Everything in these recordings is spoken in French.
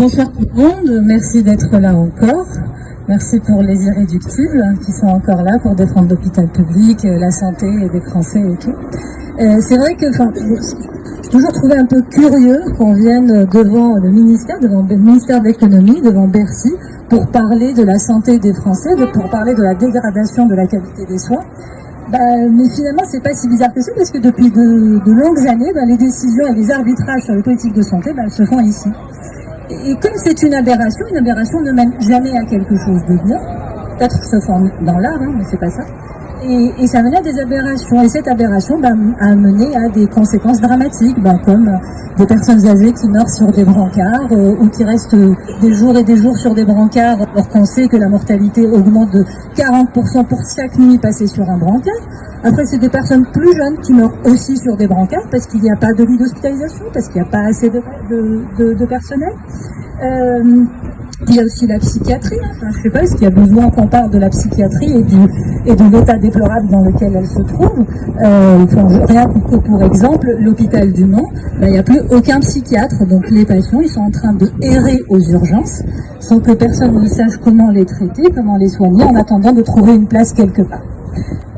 Bonsoir tout le monde, merci d'être là encore. Merci pour les irréductibles qui sont encore là pour défendre l'hôpital public, la santé des Français et tout. C'est vrai que j'ai toujours trouvé un peu curieux qu'on vienne devant le ministère de l'économie, devant Bercy, pour parler de la santé des Français, pour parler de la dégradation de la qualité des soins. Mais finalement, c'est pas si bizarre que ça, parce que depuis de longues années, les décisions et les arbitrages sur les politiques de santé se font ici. Et comme c'est une aberration ne mène jamais à quelque chose de bien, peut-être sauf dans l'art, mais c'est pas ça. Et ça mène à des aberrations, et cette aberration a mené à des conséquences dramatiques, comme des personnes âgées qui meurent sur des brancards, ou qui restent des jours et des jours sur des brancards, alors qu'on sait que la mortalité augmente de 40% pour chaque nuit passée sur un brancard. Après, c'est des personnes plus jeunes qui meurent aussi sur des brancards, parce qu'il n'y a pas de lit d'hospitalisation, parce qu'il n'y a pas assez de personnel. Il y a aussi la psychiatrie. Je sais pas, est-ce qu'il y a besoin qu'on parle de la psychiatrie et de l'état déplorable dans lequel elle se trouve. Rien que pour exemple, l'hôpital du Mans, il n'y a plus aucun psychiatre. Donc les patients, ils sont en train de errer aux urgences sans que personne ne sache comment les traiter, comment les soigner, en attendant de trouver une place quelque part.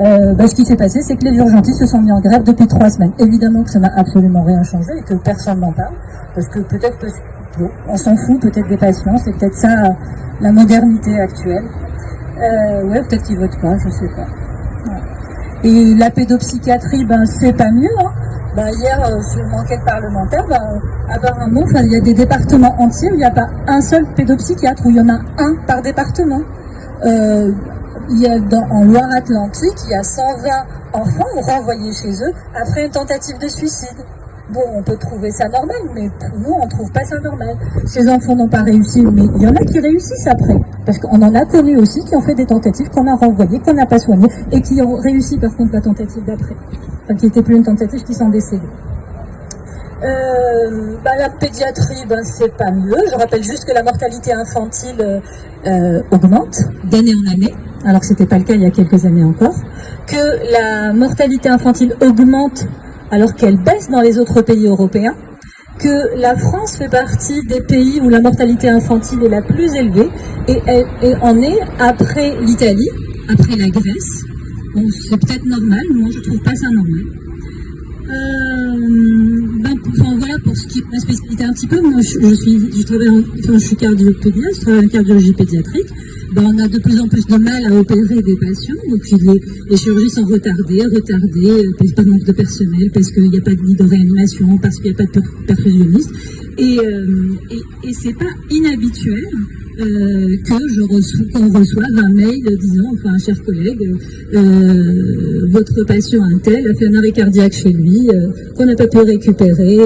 Ce qui s'est passé, c'est que les urgentistes se sont mis en grève depuis 3 semaines. Évidemment que ça n'a absolument rien changé et que personne n'en parle, parce que on s'en fout peut-être des patients, c'est peut-être ça la modernité actuelle. Ouais, peut-être qu'ils votent pas, je sais pas. Ouais. Et la pédopsychiatrie, c'est pas mieux. Hier, sur une enquête parlementaire, apparemment, il y a des départements entiers où il n'y a pas un seul pédopsychiatre, où il y en a un par département. En Loire-Atlantique, il y a 120 enfants renvoyés chez eux après une tentative de suicide. Bon, on peut trouver ça normal, mais nous, on ne trouve pas ça normal. Ces enfants n'ont pas réussi, mais il y en a qui réussissent après. Parce qu'on en a connu aussi qui ont fait des tentatives qu'on a renvoyées, qu'on n'a pas soignées, et qui ont réussi par contre la tentative d'après. Qui n'était plus une tentative, qui sont décédés. La pédiatrie, c'est pas mieux. Je rappelle juste que la mortalité infantile augmente d'année en année, alors que c'était pas le cas il y a quelques années encore. Que la mortalité infantile augmente alors qu'elle baisse dans les autres pays européens, que la France fait partie des pays où la mortalité infantile est la plus élevée, et elle en est après l'Italie, après la Grèce. Bon, c'est peut-être normal, moi je trouve pas ça normal. Voilà pour ce qui est ma spécialité un petit peu. Moi je suis cardiopédiatre, je travaille en cardiologie pédiatrique. On a de plus en plus de mal à opérer des patients, donc les chirurgies sont retardées, par manque de personnel, parce qu'il n'y a pas de lit de réanimation, parce qu'il n'y a pas de perfusionniste. Et c'est pas inhabituel qu'on reçoive un mail disant, cher collègue, votre patient un tel a fait un arrêt cardiaque chez lui, qu'on n'a pas pu récupérer,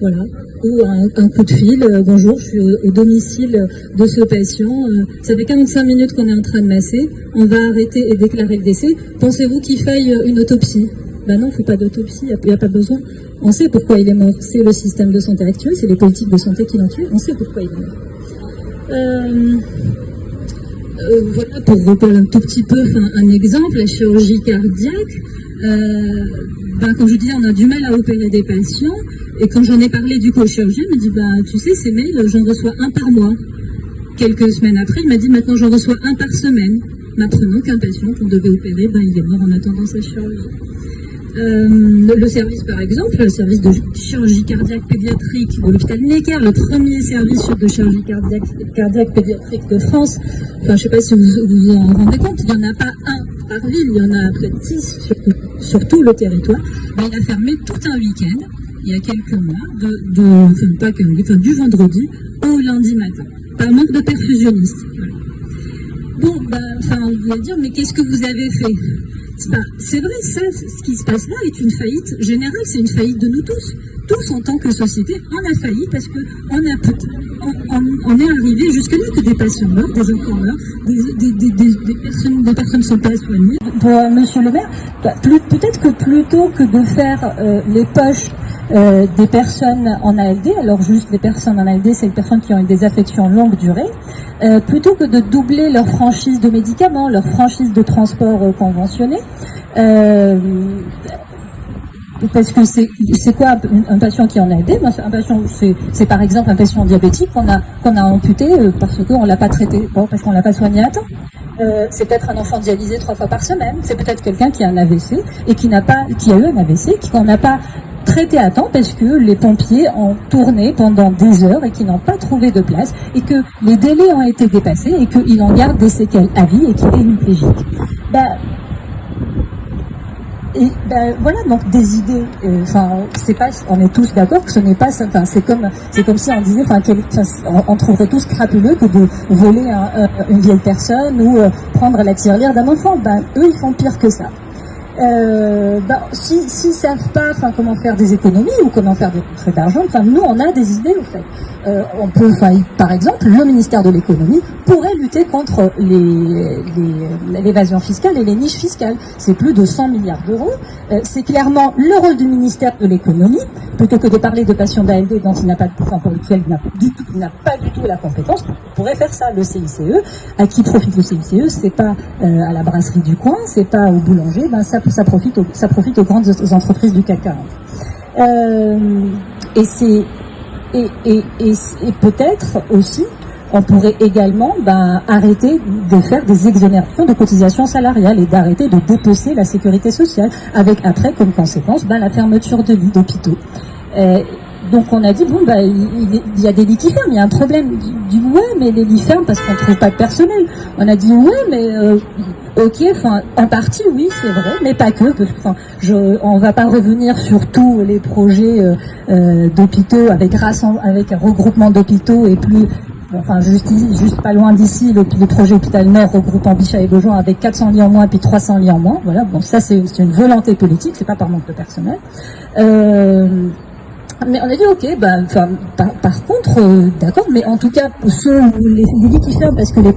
voilà. Ou un coup de fil, bonjour, je suis au domicile de ce patient, ça fait 45 minutes qu'on est en train de masser, on va arrêter et déclarer le décès, pensez-vous qu'il faille une autopsie? Non, il ne faut pas d'autopsie, il n'y a pas besoin. On sait pourquoi il est mort, c'est le système de santé actuel, c'est les politiques de santé qui l'ont tué, on sait pourquoi il est mort. Voilà, pour reparler un tout petit peu, un exemple, la chirurgie cardiaque, comme je disais, on a du mal à opérer des patients, et quand j'en ai parlé du coup au chirurgien, il m'a dit, tu sais, ces mails, j'en reçois un par mois. Quelques semaines après, il m'a dit, maintenant j'en reçois un par semaine, m'apprenant qu'un patient qu'on devait opérer, il est mort en attendant sa chirurgie. Le service, par exemple, le service de chirurgie cardiaque pédiatrique de l'hôpital Necker, le premier service de chirurgie cardiaque pédiatrique de France, je ne sais pas si vous vous en rendez compte, il n'y en a pas un par ville, il y en a près de 6 sur tout le territoire. Il a fermé tout un week-end, il y a quelques mois, du vendredi au lundi matin, par manque de perfusionnistes. Voilà. Bon, vous allez dire, mais qu'est-ce que vous avez fait? C'est vrai, ça, ce qui se passe là est une faillite générale, c'est une faillite de nous tous. Tous, en tant que société, on a failli parce qu'on est arrivé jusque-là que des patients meurent, des enfants meurent, des personnes ne sont pas soignées. Monsieur le maire, peut-être que plutôt que de faire les poches des personnes en ALD, alors juste les personnes en ALD, c'est les personnes qui ont eu des affections longue durée, plutôt que de doubler leur franchise de médicaments, leur franchise de transport conventionné, parce que c'est quoi un patient qui en a aidé? Un patient, c'est par exemple un patient diabétique qu'on a amputé parce qu'on l'a pas traité, bon, parce qu'on l'a pas soigné à temps. C'est peut-être un enfant dialysé 3 fois par semaine. C'est peut-être quelqu'un qui a un AVC et qui a eu un AVC, qu'on n'a pas traité à temps parce que les pompiers ont tourné pendant des heures et qu'ils n'ont pas trouvé de place et que les délais ont été dépassés et qu'il en garde des séquelles à vie et qu'il est hémiplégique. Voilà, donc des idées, c'est pas, on est tous d'accord que ce n'est pas, c'est comme si on disait, on trouverait tous crapuleux que de voler une vieille personne ou prendre la tirelire d'un enfant. Eux, ils font pire que ça. S'ils savent pas, comment faire des économies ou comment faire des rentrées d'argent, nous, on a des idées, en fait. On peut, par exemple, le ministère de l'économie pourrait lutter contre l'évasion fiscale et les niches fiscales. C'est plus de 100 milliards d'euros. C'est clairement le rôle du ministère de l'économie, plutôt que de parler de patients d'ALD dont il n'a pas de pouvoir, pour lequel il n'a pas du tout la compétence. On pourrait faire ça, le CICE. À qui profite le CICE? C'est pas à la brasserie du coin, c'est pas au boulanger, ça profite aux grandes entreprises du CAC 40. Et peut-être aussi, on pourrait également arrêter de faire des exonérations de cotisations salariales et d'arrêter de dépecer la sécurité sociale, avec après comme conséquence la fermeture de lits d'hôpitaux. Donc on a dit, il y a des lits qui ferment, il y a un problème. Du ouais, mais les lits ferment parce qu'on ne trouve pas de personnel. On a dit, ouais, mais ok, en partie, oui, c'est vrai, mais pas que. On va pas revenir sur tous les projets d'hôpitaux avec un regroupement d'hôpitaux et plus... juste pas loin d'ici, le projet Hôpital Nord regroupant Bichat et Beaujon avec 400 lits en moins puis 300 lits en moins. Voilà, bon, ça c'est une volonté politique, c'est pas par manque de personnel. Mais on a dit ok, par contre, d'accord, mais en tout cas, les lits qui ferment parce qu'il n'y a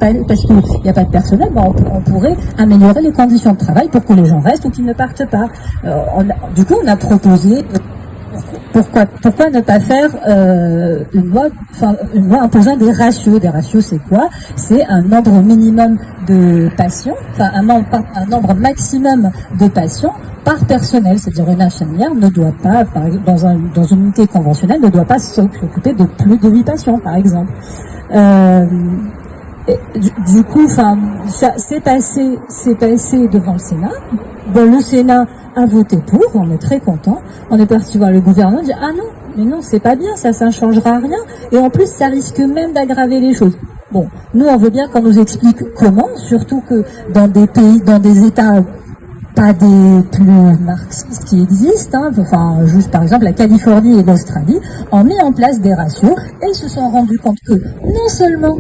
pas de personnel, on pourrait améliorer les conditions de travail pour que les gens restent ou qu'ils ne partent pas. Du coup, on a proposé. Pourquoi ne pas faire une loi imposant des ratios? Des ratios, c'est quoi? C'est un nombre minimum de patients, un nombre maximum de patients par personnel. C'est-à-dire une infirmière ne doit pas, par exemple, dans une unité conventionnelle, ne doit pas s'occuper de plus de 8 patients, par exemple. Du coup, ça c'est passé devant le Sénat. Le Sénat a voté pour, on est très content. On est parti voir le gouvernement, dire ah non, mais non, c'est pas bien, ça ne changera rien. Et en plus, ça risque même d'aggraver les choses. Bon, nous on veut bien qu'on nous explique comment, surtout que dans des pays, dans des États pas des plus marxistes qui existent, juste par exemple la Californie et l'Australie, ont mis en place des ratios et se sont rendus compte que non seulement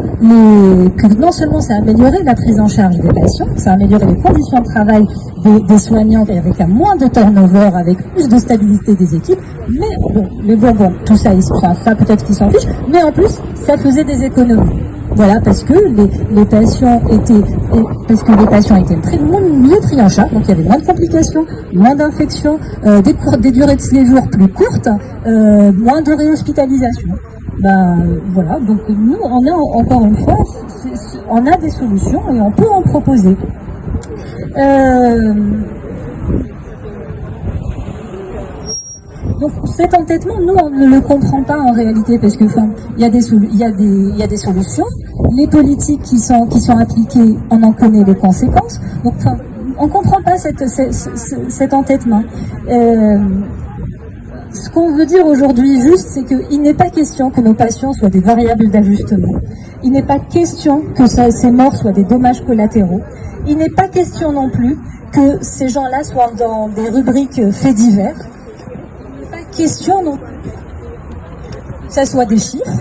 ça a amélioré la prise en charge des patients, ça a amélioré les conditions de travail des soignants avec un moins de turnover, avec plus de stabilité des équipes, mais bon, tout ça, ça peut-être qu'ils s'en fichent, mais en plus, ça faisait des économies. Voilà, parce que les patients étaient mieux pris en charge, donc il y avait moins de complications, moins d'infections, des durées de séjour plus courtes, moins de réhospitalisation. Voilà, donc nous, on a encore une fois, on a des solutions et on peut en proposer. Donc cet entêtement, nous, on ne le comprend pas en réalité, parce que il y a des solutions. Les politiques qui sont appliquées, on en connaît les conséquences. Donc on comprend pas cet entêtement. Ce qu'on veut dire aujourd'hui juste, c'est qu'il n'est pas question que nos patients soient des variables d'ajustement. Il n'est pas question que ces morts soient des dommages collatéraux. Il n'est pas question non plus que ces gens-là soient dans des rubriques faits divers. Question non, ça soit des chiffres.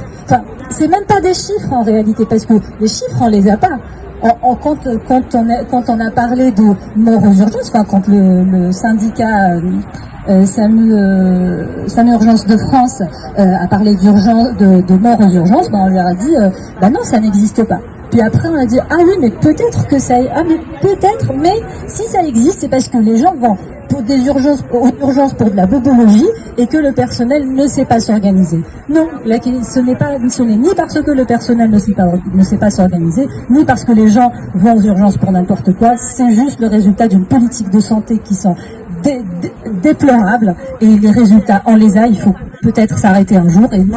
C'est même pas des chiffres en réalité, parce que les chiffres on les a pas. Quand on a parlé de mort aux urgences, quand le syndicat SAMU Urgences de France a parlé de mort aux urgences, on lui a dit non, ça n'existe pas. Puis après on a dit ah oui, mais peut-être que ça, mais si ça existe, c'est parce que les gens vont pour des urgences pour de la bobologie et que le personnel ne sait pas s'organiser. Non, ce n'est ni parce que le personnel ne sait pas s'organiser, ni parce que les gens vont aux urgences pour n'importe quoi. C'est juste le résultat d'une politique de santé qui sont déplorable, et les résultats, on les a, il faut peut-être s'arrêter un jour, et nous,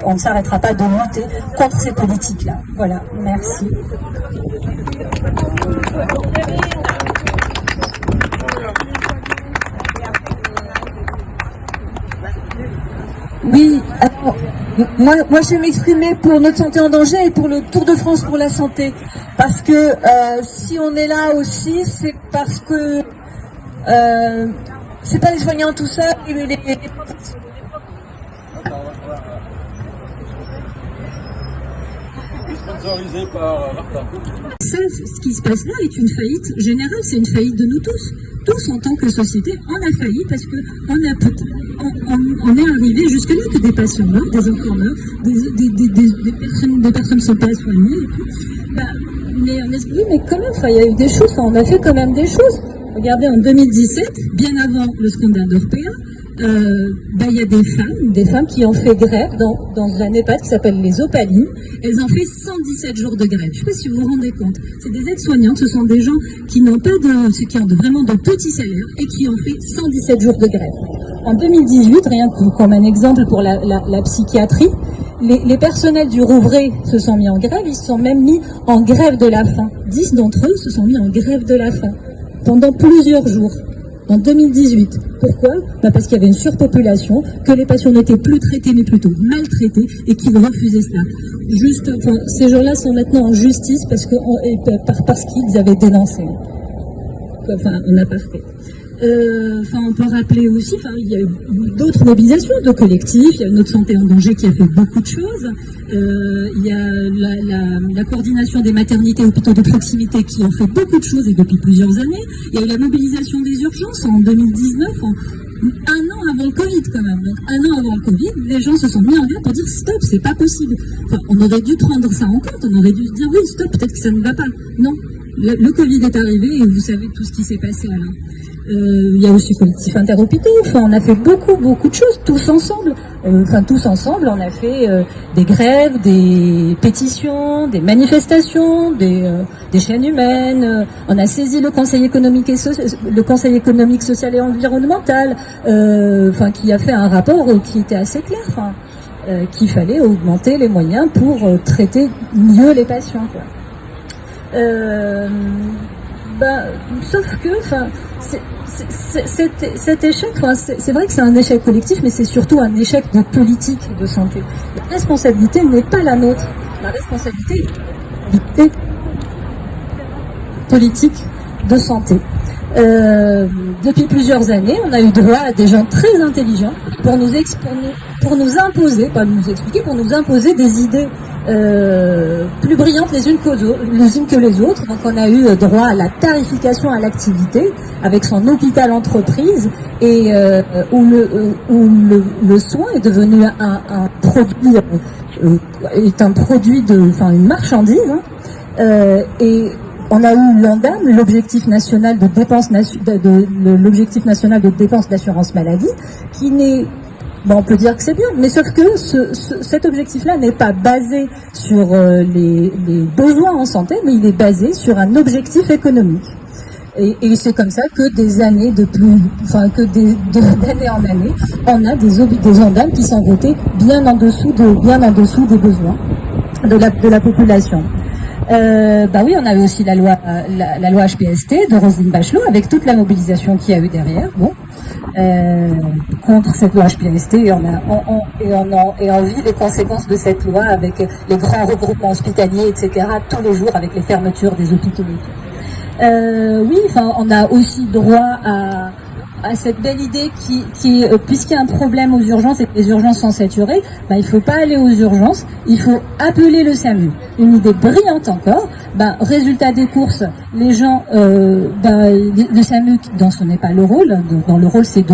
on ne s'arrêtera pas de lutter contre ces politiques-là. Voilà, merci. Oui, alors, moi je vais m'exprimer pour notre santé en danger et pour le Tour de France pour la santé. Parce que si on est là aussi, c'est parce que c'est pas les soignants tout seuls, sponsorisé par Martin. Ça, ce qui se passe là est une faillite générale, c'est une faillite de nous tous. Tous, en tant que société, on a failli parce que on est arrivé jusque-là que des patients meurent, des enfants meurent, des personnes ne sont pas soignées et tout. Mais on se dit, mais quand même, il y a eu des choses, on a fait quand même des choses. Regardez, en 2017, bien avant le scandale d'Orpea, il y a des femmes qui ont fait grève dans un EHPAD qui s'appelle les Opalines. Elles ont fait 117 jours de grève. Je ne sais pas si vous vous rendez compte. C'est des aides-soignantes, ce sont des gens qui n'ont pas qui ont vraiment de petits salaires et qui ont fait 117 jours de grève. En 2018, rien que comme un exemple pour la psychiatrie, les personnels du Rouvray se sont mis en grève, ils se sont même mis en grève de la faim. 10 d'entre eux se sont mis en grève de la faim pendant plusieurs jours. En 2018. Pourquoi ? Parce qu'il y avait une surpopulation, que les patients n'étaient plus traités mais plutôt maltraités et qu'ils refusaient cela. Ces gens-là sont maintenant en justice parce qu'ils avaient dénoncé. En aparté. On peut rappeler aussi, il y a eu d'autres mobilisations de collectifs, il y a Notre Santé en danger qui a fait beaucoup de choses, il y a la coordination des maternités et hôpitaux de proximité qui ont fait beaucoup de choses et depuis plusieurs années, il y a eu la mobilisation des urgences en 2019, un an avant le Covid quand même. Donc un an avant le Covid, les gens se sont mis en garde pour dire stop, c'est pas possible. On aurait dû prendre ça en compte, on aurait dû se dire oui stop, peut-être que ça ne va pas. Non, le Covid est arrivé et vous savez tout ce qui s'est passé là. Il y a aussi collectif interhôpitaux, on a fait beaucoup de choses, tous ensemble. On a fait des grèves, des pétitions, des manifestations, des chaînes humaines. On a saisi le Conseil économique social et environnemental, qui a fait un rapport qui était assez clair, qu'il fallait augmenter les moyens pour traiter mieux les patients, quoi. Sauf que, cet échec, c'est vrai que c'est un échec collectif, mais c'est surtout un échec de politique de santé. La responsabilité n'est pas la nôtre. La responsabilité est politique de santé. Depuis plusieurs années, on a eu droit à des gens très intelligents pour nous imposer, pas nous expliquer, pour nous imposer des idées plus brillantes les unes que les autres. Donc on a eu droit à la tarification à l'activité avec son hôpital entreprise et où le soin est devenu un produit une marchandise. Et on a eu l'ONDAM, l'objectif national de dépenses d'assurance maladie, qui n'est, on peut dire que c'est bien, mais sauf que cet objectif-là n'est pas basé sur les besoins en santé, mais il est basé sur un objectif économique. Et c'est comme ça que d'année en année, on a des ONDAM qui sont votés bien en dessous des besoins de la population. Oui, on avait aussi la loi HPST de Roselyne Bachelot avec toute la mobilisation qu'il y a eu derrière. Contre cette loi HPST et on vit les conséquences de cette loi avec les grands regroupements hospitaliers, etc. tous les jours avec les fermetures des hôpitaux. On a aussi droit à cette belle idée qui puisqu'il y a un problème aux urgences et que les urgences sont saturées, il faut pas aller aux urgences, il faut appeler le SAMU. Une idée brillante encore. Résultat des courses, les gens, le SAMU, dont ce n'est pas le rôle, dans le rôle c'est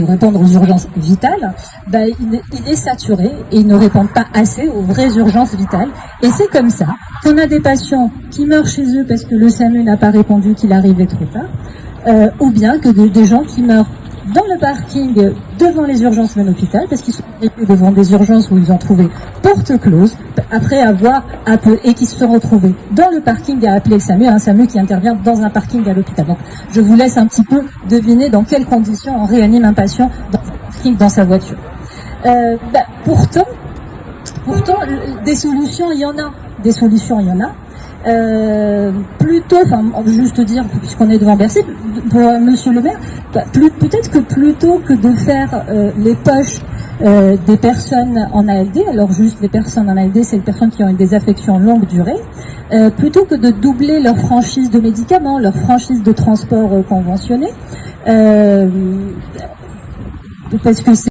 répondre aux urgences vitales, il est saturé et ils ne répondent pas assez aux vraies urgences vitales. Et c'est comme ça qu'on a des patients qui meurent chez eux parce que le SAMU n'a pas répondu qu'il arrivait trop tard. Ou bien que des gens qui meurent dans le parking devant les urgences de l'hôpital, parce qu'ils sont arrivés devant des urgences où ils ont trouvé porte close, après avoir appelé, et qui se sont retrouvés dans le parking à appeler le SAMU, un SAMU qui intervient dans un parking à l'hôpital. Donc je vous laisse un petit peu deviner dans quelles conditions on réanime un patient dans un parking dans sa voiture. Pourtant, des solutions, il y en a. Des solutions, il y en a. Plutôt, enfin, juste dire, puisqu'on est devant Bercy, pour Monsieur le maire, peut-être que plutôt que de faire les poches des personnes en ALD, alors juste les personnes en ALD, c'est les personnes qui ont des affections longue durée, plutôt que de doubler leur franchise de médicaments, leur franchise de transport conventionné, parce que c'est